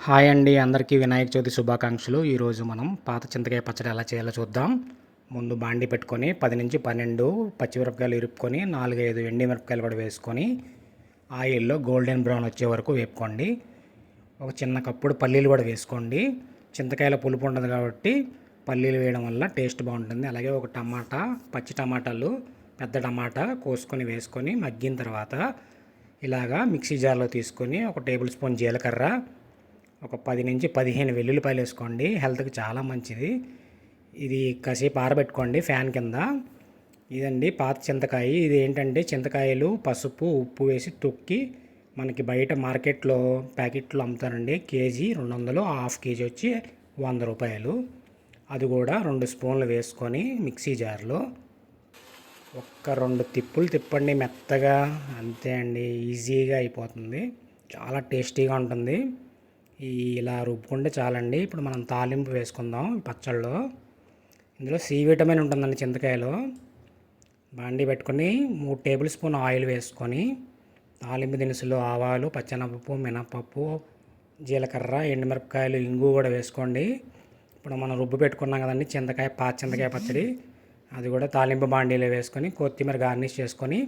Hi అండి, అందరికీ వినాయక చవితి శుభాకాంక్షలు. ఈరోజు మనం పాత చింతకాయ పచ్చడి ఎలా చేయాలో చూద్దాం. ముందు బాండి పెట్టుకొని 10 నుంచి 12 పచ్చిమిరపకాయలు ఇరుపుకొని 4-5 ఎండి మిరపకాయలు కూడా వేసుకొని ఆయిల్లో గోల్డెన్ బ్రౌన్ వచ్చే వరకు వేపుకోండి. ఒక చిన్న కప్పుడు పల్లీలు కూడా వేసుకోండి. చింతకాయల పులుపు ఉండదు కాబట్టి పల్లీలు వేయడం వల్ల టేస్ట్ బాగుంటుంది. అలాగే ఒక టమాటా, పచ్చి టమాటాలు, పెద్ద టమాటా కోసుకొని వేసుకొని మగ్గిన తర్వాత ఇలాగా మిక్సీ జార్లో తీసుకొని ఒక టేబుల్ స్పూన్ జీలకర్ర, ఒక 10 నుంచి 15 వెల్లుల్లిపాయలు వేసుకోండి. హెల్త్కి చాలా మంచిది. ఇది కాసేపు ఆరబెట్టుకోండి ఫ్యాన్ కింద. ఇదండి పాత చింతకాయ. ఇది ఏంటంటే చింతకాయలు పసుపు ఉప్పు వేసి తొక్కి మనకి బయట మార్కెట్లో ప్యాకెట్లు అమ్ముతారండి. కేజీ 200, హాఫ్ కేజీ వచ్చి 100 రూపాయలు. అది కూడా 2 స్పూన్లు వేసుకొని మిక్సీ జార్లో ఒక్క 2 తిప్పులు తిప్పండి మెత్తగా. అంతే అండి, ఈజీగా అయిపోతుంది. చాలా టేస్టీగా ఉంటుంది. ఇలా రుబ్బుకుంటే చాలండి. ఇప్పుడు మనం తాలింపు వేసుకుందాం పచ్చళ్ళలో. ఇందులో సి విటమిన్ ఉంటుందండి చింతకాయలో. బాండి పెట్టుకొని 3 టేబుల్ స్పూన్ ఆయిల్ వేసుకొని తాలింపు దినుసులు ఆవాలు, పచ్చెనపప్పు, మినపప్పు, జీలకర్ర, ఎండుమిరపకాయలు, ఇంగు కూడా వేసుకోండి. ఇప్పుడు మనం రుబ్బు పెట్టుకున్నాం కదండి పాత చింతకాయ పచ్చడి, అది కూడా తాలింపు బాండీలో వేసుకొని కొత్తిమీర గార్నిష్ చేసుకొని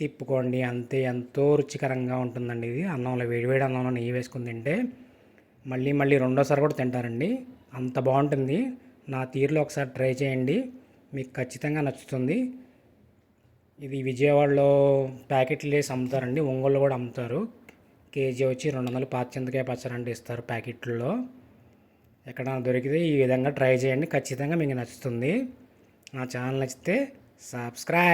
తిప్పుకోండి. అంతే, ఎంతో రుచికరంగా ఉంటుందండి. ఇది అన్నంలో వేడివేడి అన్నంలో నెయ్యి వేసుకుని తింటే మళ్ళీ మళ్ళీ రెండోసారి కూడా తింటారండి. అంత బాగుంటుంది. నా తీరులో ఒకసారి ట్రై చేయండి, మీకు ఖచ్చితంగా నచ్చుతుంది. ఇది విజయవాడలో ప్యాకెట్లు వేసి అమ్ముతారండి. ఒంగోలు కూడా అమ్ముతారు. కేజీ వచ్చి 200 పాత చింతకాయ పచ్చడి అంటే ఇస్తారు ప్యాకెట్లో. ఎక్కడైనా దొరికితే ఈ విధంగా ట్రై చేయండి, ఖచ్చితంగా మీకు నచ్చుతుంది. నా ఛానల్ నచ్చితే సబ్స్క్రైబ్.